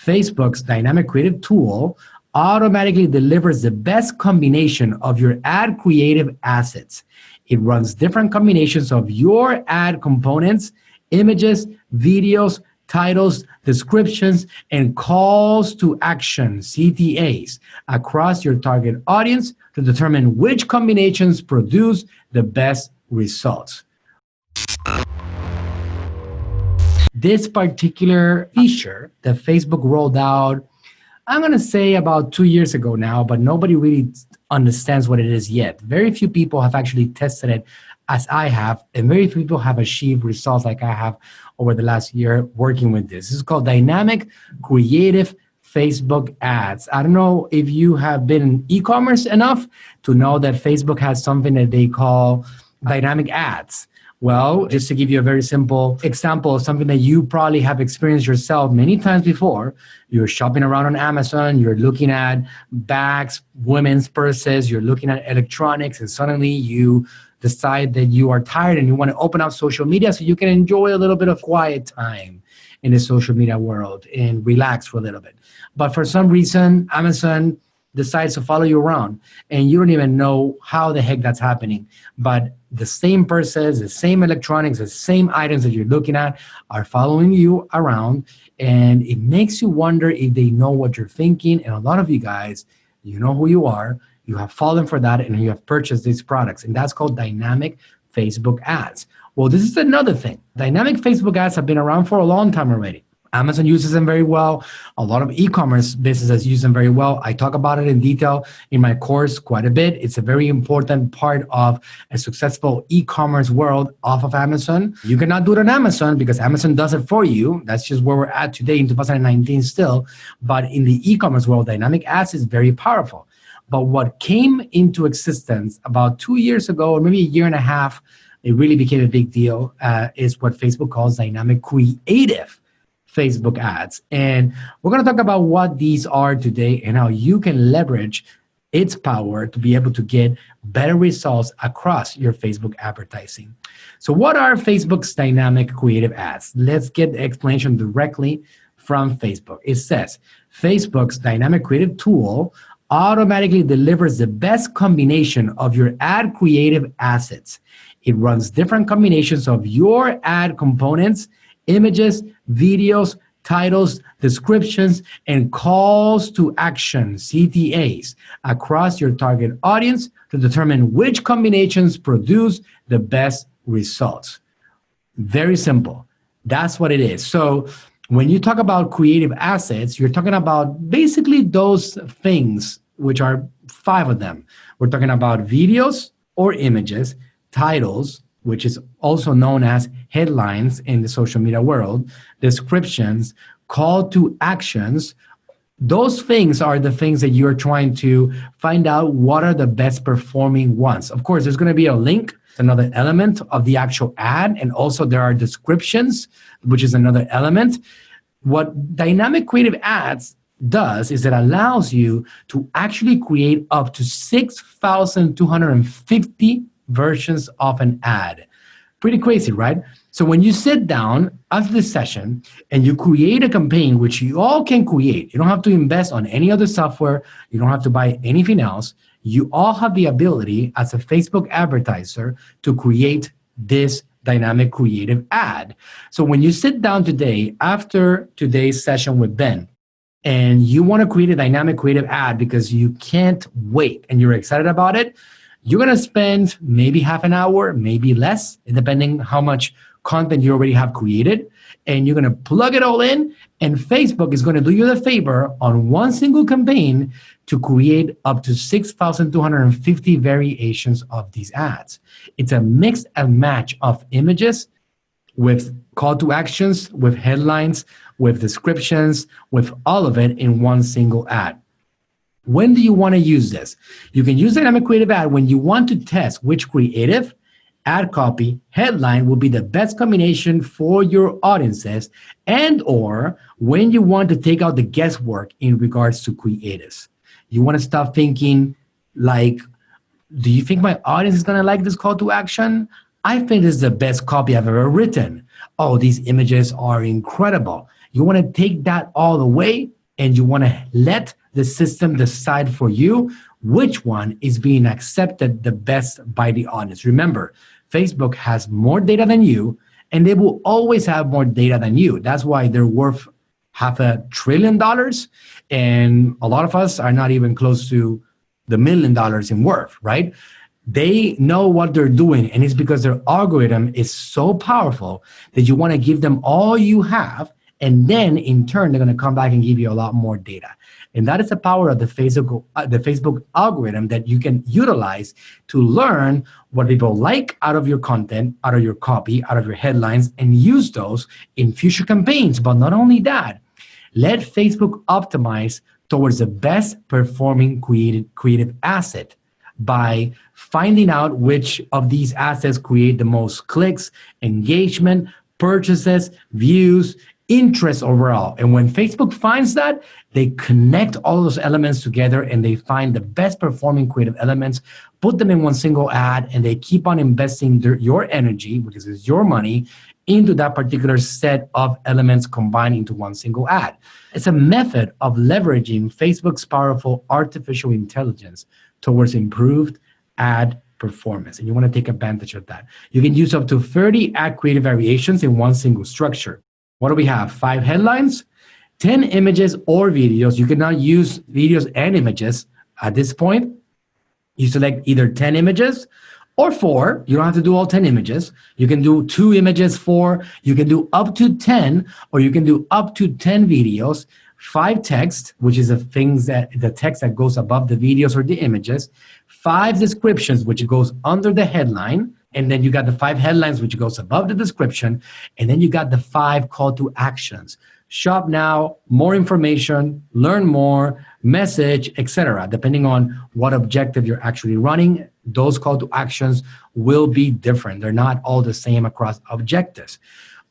Facebook's dynamic creative tool automatically delivers the best combination of your ad creative assets. It runs different combinations of your ad components, images, videos, titles, descriptions, and calls to action, CTAs, across your target audience to determine which combinations produce the best results. This particular feature that Facebook rolled out, I'm going to say about 2 years ago now, but nobody really understands what it is yet. Very few people have actually tested it as I have, and very few people have achieved results like I have over the last year working with this. This is called Dynamic Creative Facebook Ads. I don't know if you have been in e-commerce enough to know that Facebook has something that they call dynamic ads. Well, just to give you a very simple example of something that you probably have experienced yourself many times before, you're shopping around on Amazon, you're looking at bags, women's purses, you're looking at electronics, and suddenly you decide that you are tired and you want to open up social media so you can enjoy a little bit of quiet time in the social media world and relax for a little bit. But for some reason, Amazon decides to follow you around and you don't even know how the heck that's happening. But the same purses, the same electronics, the same items that you're looking at are following you around, and it makes you wonder if they know what you're thinking. And a lot of you guys, you know who you are, you have fallen for that and you have purchased these products, and that's called dynamic Facebook ads. Well, this is another thing. Dynamic Facebook ads have been around for a long time already. Amazon uses them very well. A lot of e-commerce businesses use them very well. I talk about it in detail in my course quite a bit. It's a very important part of a successful e-commerce world off of Amazon. You cannot do it on Amazon because Amazon does it for you. That's just where we're at today in 2019 still. But in the e-commerce world, dynamic ads is very powerful. But what came into existence about 2 years ago, or maybe a year and a half, it really became a big deal, is what Facebook calls dynamic creative Facebook ads. And we're going to talk about what these are today and how you can leverage its power to be able to get better results across your Facebook advertising. So what are Facebook's dynamic creative ads? Let's get the explanation directly from Facebook. It says, Facebook's dynamic creative tool automatically delivers the best combination of your ad creative assets. It runs different combinations of your ad components, images, videos, titles, descriptions, and calls to action, CTAs, across your target audience to determine which combinations produce the best results. Very simple. That's what it is. So when you talk about creative assets, you're talking about basically those things, which are 5 of them. We're talking about videos or images, titles, which is also known as headlines in the social media world, descriptions, call to actions. Those things are the things that you're trying to find out what are the best performing ones. Of course, there's going to be a link, another element of the actual ad, and also there are descriptions, which is another element. What dynamic creative ads does is it allows you to actually create up to 6,250 versions of an ad. Pretty crazy, right? So when you sit down after this session and you create a campaign, which you all can create, you don't have to invest on any other software, you don't have to buy anything else, you all have the ability as a Facebook advertiser to create this dynamic creative ad. So when you sit down today after today's session with Ben, and you want to create a dynamic creative ad because you can't wait and you're excited about it, you're going to spend maybe half an hour, maybe less, depending how much content you already have created. And you're going to plug it all in, and Facebook is going to do you the favor on one single campaign to create up to 6,250 variations of these ads. It's a mix and match of images with call to actions, with headlines, with descriptions, with all of it in one single ad. When do you want to use this? You can use dynamic creative ad when you want to test which creative, ad copy, headline will be the best combination for your audiences, and or when you want to take out the guesswork in regards to creatives. You want to stop thinking like, do you think my audience is going to like this call to action? I think this is the best copy I've ever written. Oh, these images are incredible. You want to take that all the way and you want to let the system decide for you which one is being accepted the best by the audience. Remember, Facebook has more data than you, and they will always have more data than you. That's why they're worth $500 billion, and a lot of us are not even close to the $1 million in worth, right? They know what they're doing, and it's because their algorithm is so powerful that you want to give them all you have, and then in turn, they're going to come back and give you a lot more data. And that is the power of the Facebook algorithm that you can utilize to learn what people like out of your content, out of your copy, out of your headlines, and use those in future campaigns. But not only that, let Facebook optimize towards the best performing creative asset by finding out which of these assets create the most clicks, engagement, purchases, views, interest overall. And when Facebook finds that, they connect all those elements together and they find the best performing creative elements, put them in one single ad, and they keep on investing your energy, because it's your money, into that particular set of elements combined into one single ad. It's a method of leveraging Facebook's powerful artificial intelligence towards improved ad performance. And you want to take advantage of that. You can use up to 30 ad creative variations in one single structure. What do we have? 5 headlines, 10 images or videos. You can now use videos and images at this point. You select either 10 images or 4. You don't have to do all 10 images. You can do 2 images, 4. You can do up to 10, or you can do up to 10 videos, 5 text, which is the text that goes above the videos or the images, 5 descriptions, which goes under the headline, and then you got the 5 headlines, which goes above the description, and then you got the 5 call to actions. Shop now, more information, learn more, message, etc. Depending on what objective you're actually running, those call to actions will be different. They're not all the same across objectives.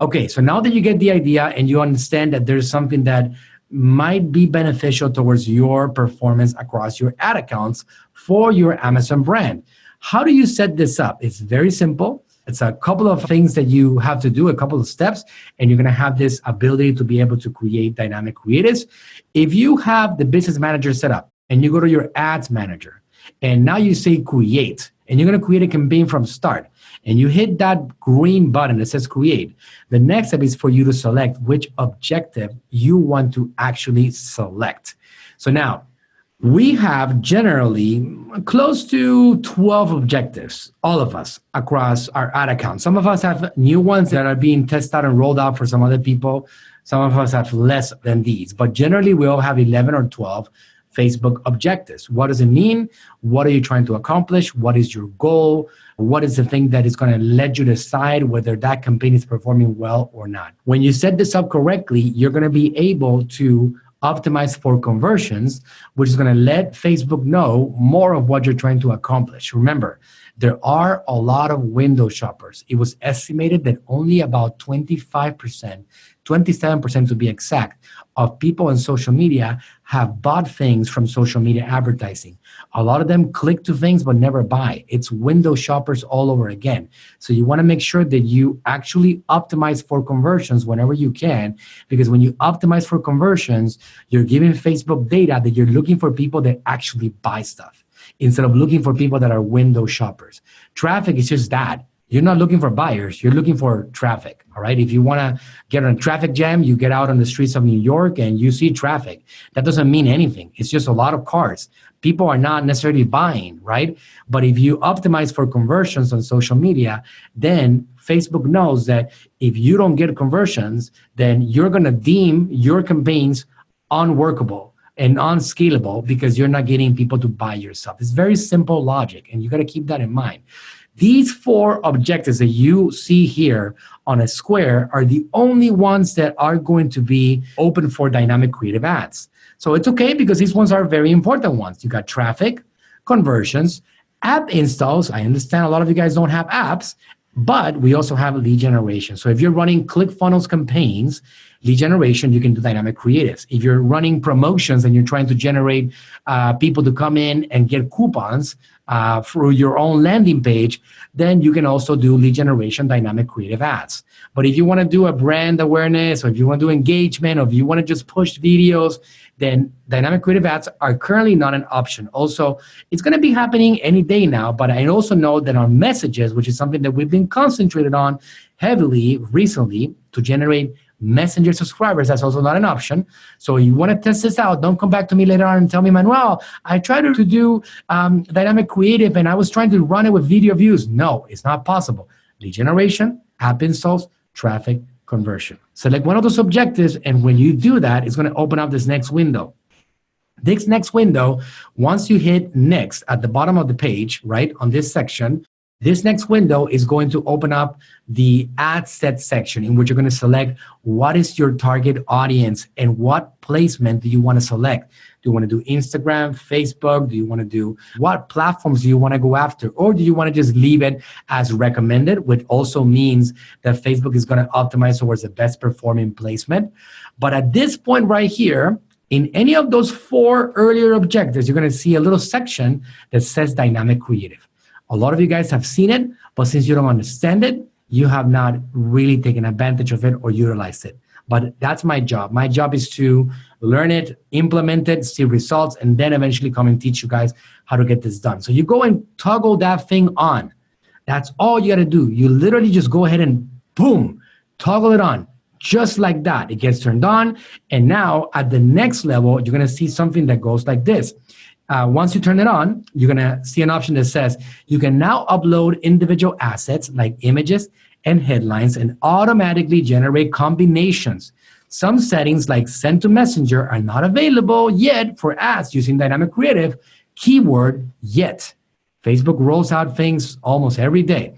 Okay, so now that you get the idea and you understand that there's something that might be beneficial towards your performance across your ad accounts for your Amazon brand. How do you set this up? It's very simple. It's a couple of things that you have to do, a couple of steps, and you're going to have this ability to be able to create dynamic creatives. If you have the business manager set up and you go to your ads manager and now you say create, and you're going to create a campaign from start, and you hit that green button that says create, the next step is for you to select which objective you want to actually select. So now, we have generally close to 12 objectives, all of us, across our ad accounts. Some of us have new ones that are being tested out and rolled out for some other people. Some of us have less than these, but generally we all have 11 or 12 Facebook objectives. What does it mean? What are you trying to accomplish? What is your goal? What is the thing that is going to let you decide whether that campaign is performing well or not? When you set this up correctly, you're going to be able to optimize for conversions, which is going to let Facebook know more of what you're trying to accomplish. Remember, there are a lot of window shoppers. It was estimated that only about 25%, 27% to be exact, of people on social media have bought things from social media advertising. A lot of them click to things but never buy. It's window shoppers all over again. So you want to make sure that you actually optimize for conversions whenever you can, because when you optimize for conversions, you're giving Facebook data that you're looking for people that actually buy stuff instead of looking for people that are window shoppers. Traffic is just that. You're not looking for buyers, you're looking for traffic, all right? If you wanna get on a traffic jam, you get out on the streets of New York and you see traffic. That doesn't mean anything. It's just a lot of cars. People are not necessarily buying, right? But if you optimize for conversions on social media, then Facebook knows that if you don't get conversions, then you're gonna deem your campaigns unworkable and unscalable because you're not getting people to buy your stuff. It's very simple logic, and you gotta keep that in mind. These 4 objectives that you see here on a square are the only ones that are going to be open for dynamic creative ads. So it's okay because these ones are very important ones. You got traffic, conversions, app installs. I understand a lot of you guys don't have apps, but we also have lead generation. So if you're running ClickFunnels campaigns, lead generation, you can do dynamic creatives. If you're running promotions and you're trying to generate people to come in and get coupons through your own landing page, then you can also do lead generation dynamic creative ads. But if you want to do a brand awareness, or if you want to do engagement, or if you want to just push videos, then dynamic creative ads are currently not an option. Also, it's going to be happening any day now, but I also know that our messages, which is something that we've been concentrated on heavily recently to generate Messenger subscribers, that's also not an option. So you want to test this out, don't come back to me later on and tell me, Manuel, I tried to do dynamic creative and I was trying to run it with video views. No, it's not possible. Lead generation, app installs, traffic, conversion. Select one of those objectives, and when you do that, it's going to open up this next window. This next window, once you hit next at the bottom of the page, right, on this section, this next window is going to open up the ad set section, in which you're going to select what is your target audience and what placement do you want to select. Do you want to do Instagram, Facebook? Do you want to do what platforms do you want to go after? Or do you want to just leave it as recommended, which also means that Facebook is going to optimize towards the best performing placement. But at this point right here, in any of those 4 earlier objectives, you're going to see a little section that says dynamic creative. A lot of you guys have seen it, but since you don't understand it, you have not really taken advantage of it or utilized it. But that's my job. My job is to learn it, implement it, see results, and then eventually come and teach you guys how to get this done. So you go and toggle that thing on. That's all you got to do. You literally just go ahead and boom, toggle it on. Just like that, it gets turned on. And now at the next level, you're going to see something that goes like this. Once you turn it on, you're going to see an option that says you can now upload individual assets like images and headlines and automatically generate combinations. Some settings like send to messenger are not available yet for ads using dynamic creative, keyword yet. Facebook rolls out things almost every day.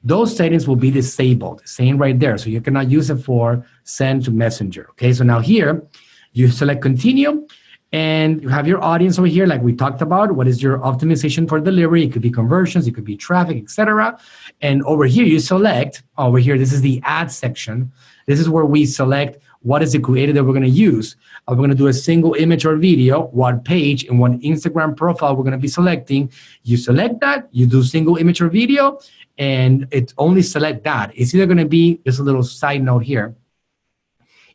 Those settings will be disabled, saying right there. So you cannot use it for send to messenger. Okay, so now here you select continue. And you have your audience over here, like we talked about. What is your optimization for delivery? It could be conversions, it could be traffic, etc. And over here, you select, over here, this is the ad section. This is where we select what is the creative that we're going to use. We're going to do a single image or video, what page and what Instagram profile we're going to be selecting. You select that, you do single image or video, and it's only select that. It's either going to be, just a little side note here.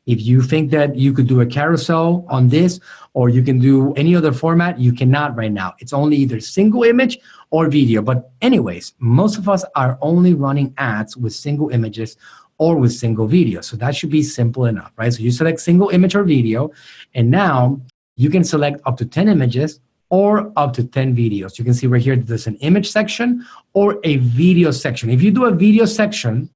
If you think that you could do a carousel on this, or you can do any other format, you cannot right now. It's only either single image or video. But anyways, most of us are only running ads with single images or with single video. So that should be simple enough, right? So you select single image or video, and now you can select up to 10 images or up to 10 videos. You can see right here, there's an image section or a video section. If you do a video section,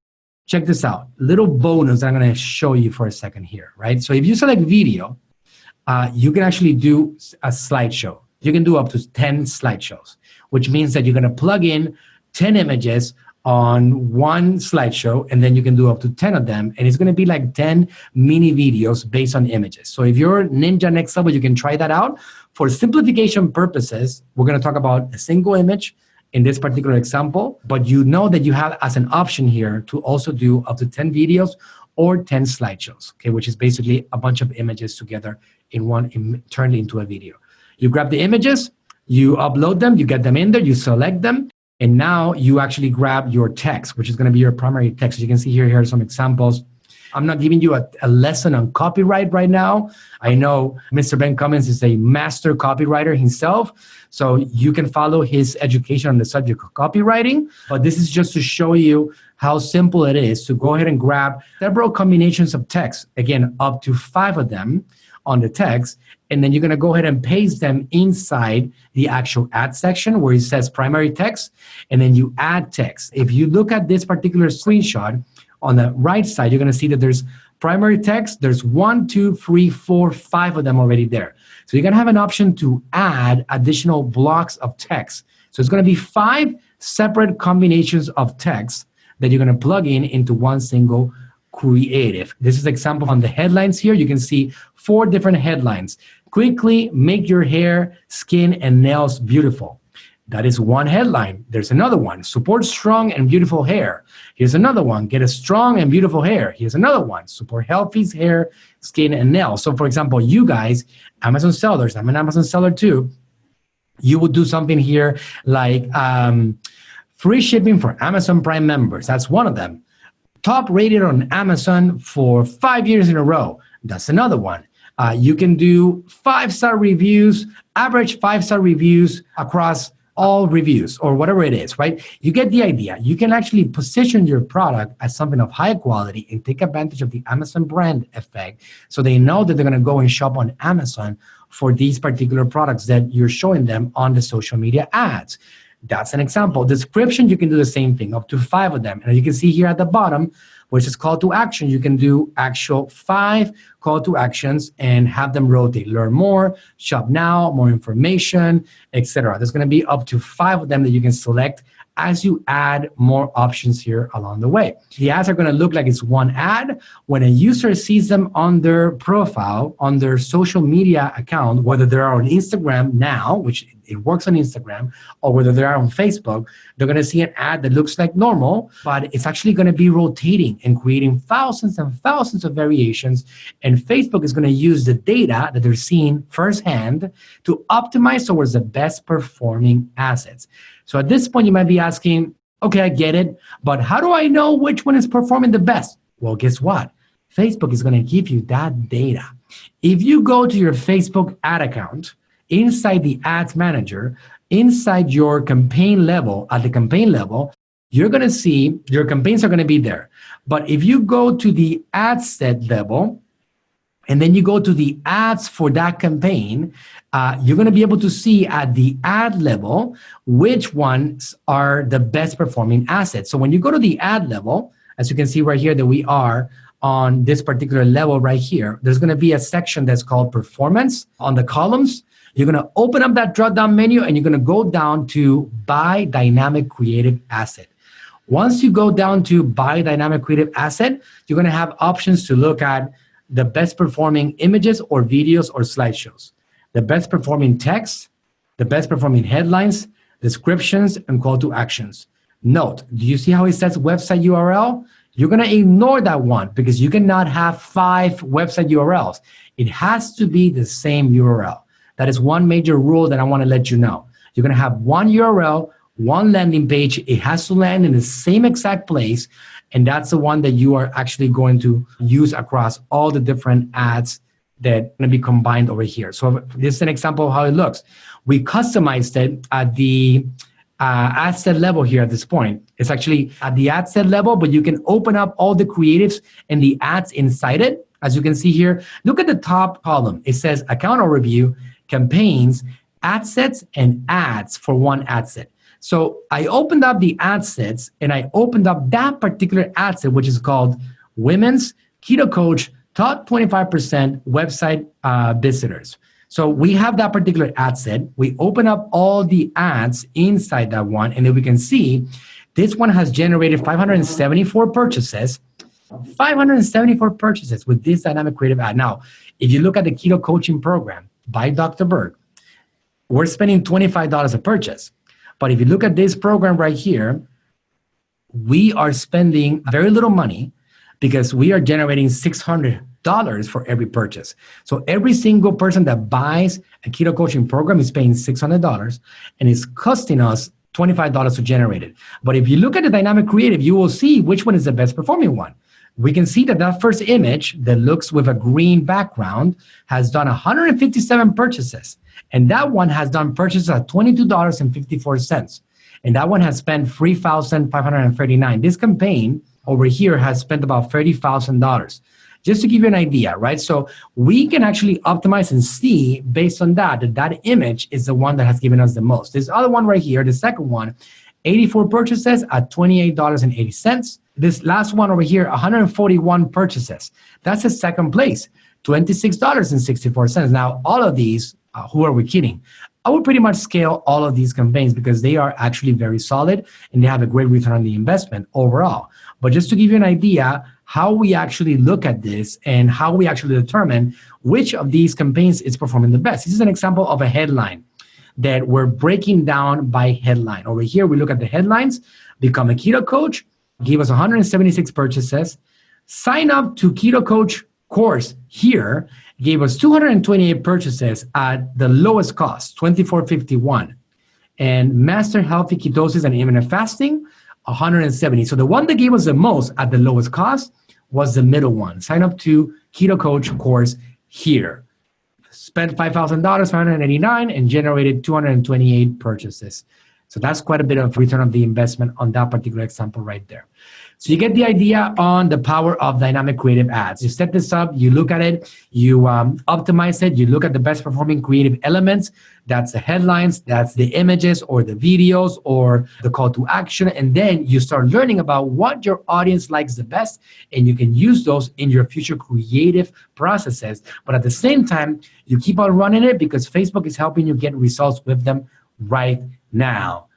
check this out, little bonus that I'm going to show you for a second here, right? So if you select video, you can actually do a slideshow. You can do up to 10 slideshows, which means that you're going to plug in 10 images on one slideshow, and then you can do up to 10 of them, and it's going to be like 10 mini videos based on images. So if you're Ninja Next Level, you can try that out. For simplification purposes, we're going to talk about a single image in this particular example, but you know that you have as an option here to also do up to 10 videos or 10 slideshows, okay, which is basically a bunch of images together in one, turned into a video. You grab the images, you upload them, you get them in there, you select them, and now you actually grab your text, which is going to be your primary text. As you can see here are some examples. I'm not giving you a lesson on copyright right now. I know Mr. Ben Cummins is a master copywriter himself, so you can follow his education on the subject of copywriting. But this is just to show you how simple it is to go ahead and grab several combinations of text, again, up to 5 of them on the text, and then you're going to go ahead and paste them inside the actual ad section where it says primary text, and then you add text. If you look at this particular screenshot, on the right side, you're going to see that there's primary text. There's 1, 2, 3, 4, 5 of them already there. So you're going to have an option to add additional blocks of text. So it's going to be 5 separate combinations of text that you're going to plug in into one single creative. This is an example on the headlines here. You can see 4 different headlines. Quickly make your hair, skin, and nails beautiful. That is one headline. There's another one. Support strong and beautiful hair. Here's another one. Get a strong and beautiful hair. Here's another one. Support healthy hair, skin, and nails. So for example, you guys, Amazon sellers, I'm an Amazon seller too. You would do something here like free shipping for Amazon Prime members. That's one of them. Top rated on Amazon for 5 years in a row. That's another one. You can do 5-star reviews, average 5-star reviews across all reviews or whatever it is, right? You get the idea. You can actually position your product as something of high quality and take advantage of the Amazon brand effect so they know that they're going to go and shop on Amazon for these particular products that you're showing them on the social media ads. That's an example. Description, you can do the same thing, up to 5 of them. And you can see here at the bottom, which is call to action, you can do actual 5 call to actions and have them rotate. Learn more, shop now, more information, etc. There's going to be up to 5 of them that you can select as you add more options here along the way. The ads are going to look like it's one ad. When a user sees them on their profile, on their social media account, whether they're on Instagram now, which it works on Instagram, or whether they're on Facebook, they're going to see an ad that looks like normal, but it's actually going to be rotating and creating thousands and thousands of variations. And Facebook is going to use the data that they're seeing firsthand to optimize towards the best performing assets. So at this point, you might be asking, okay, I get it, but how do I know which one is performing the best? Well, guess what? Facebook is going to give you that data. If you go to your Facebook ad account, inside the ads manager, inside your campaign level, at the campaign level, you're going to see your campaigns are going to be there. But if you go to the ad set level, and then you go to the ads for that campaign, you're going to be able to see at the ad level which ones are the best performing assets. So when you go to the ad level, as you can see right here that we are on this particular level right here, there's going to be a section that's called performance on the columns. You're going to open up that drop-down menu and you're going to go down to buy dynamic creative asset. Once you go down to buy dynamic creative asset, you're going to have options to look at the best performing images or videos or slideshows, the best performing text, the best performing headlines, descriptions, and call to actions. Note, do you see how it says website URL? You're going to ignore that one because you cannot have 5 website URLs. It has to be the same URL. That is one major rule that I want to let you know. You're going to have one URL, one landing page. It has to land in the same exact place. And that's the one that you are actually going to use across all the different ads that are going to be combined over here. So this is an example of how it looks. We customized it at the ad set level here at this point. It's actually at the ad set level, but you can open up all the creatives and the ads inside it. As you can see here, look at the top column. It says account overview, campaigns, ad sets, and ads for one ad set. So I opened up the ad sets and I opened up that particular ad set, which is called Women's Keto Coach Top 25% Website Visitors. So we have that particular ad set. We open up all the ads inside that one, and then we can see this one has generated 574 purchases. 574 purchases with this dynamic creative ad. Now, if you look at the keto coaching program by Dr. Berg, we're spending $25 a purchase. But if you look at this program right here, we are spending very little money because we are generating $600 for every purchase. So every single person that buys a keto coaching program is paying $600 and it's costing us $25 to generate it. But if you look at the dynamic creative, you will see which one is the best performing one. We can see that that first image that looks with a green background has done 157 purchases. And that one has done purchases at $22.54. And that one has spent $3,539. This campaign over here has spent about $30,000. Just to give you an idea, right? So we can actually optimize and see based on that that image is the one that has given us the most. This other one right here, the second one, 84 purchases at $28.80. This last one over here, 141 purchases. That's the second place, $26.64. Now, all of these, who are we kidding? I would pretty much scale all of these campaigns because they are actually very solid and they have a great return on the investment overall. But just to give you an idea how we actually look at this and how we actually determine which of these campaigns is performing the best. This is an example of a headline. that we're breaking down by headline. Over here, we look at the headlines. Become a keto coach, gave us 176 purchases. Sign up to Keto Coach course here, gave us 228 purchases at the lowest cost, $24.51. And Master Healthy Ketosis and Intermittent Fasting, 170. So the one that gave us the most at the lowest cost was the middle one. Sign up to Keto Coach course here. Spent $5,000, $589, and generated 228 purchases. So that's quite a bit of return on the investment on that particular example right there. So you get the idea on the power of dynamic creative ads. You set this up, you look at it, you optimize it, you look at the best performing creative elements. That's the headlines, that's the images or the videos or the call to action. And then you start learning about what your audience likes the best, and you can use those in your future creative processes. But at the same time, you keep on running it because Facebook is helping you get results with them right now.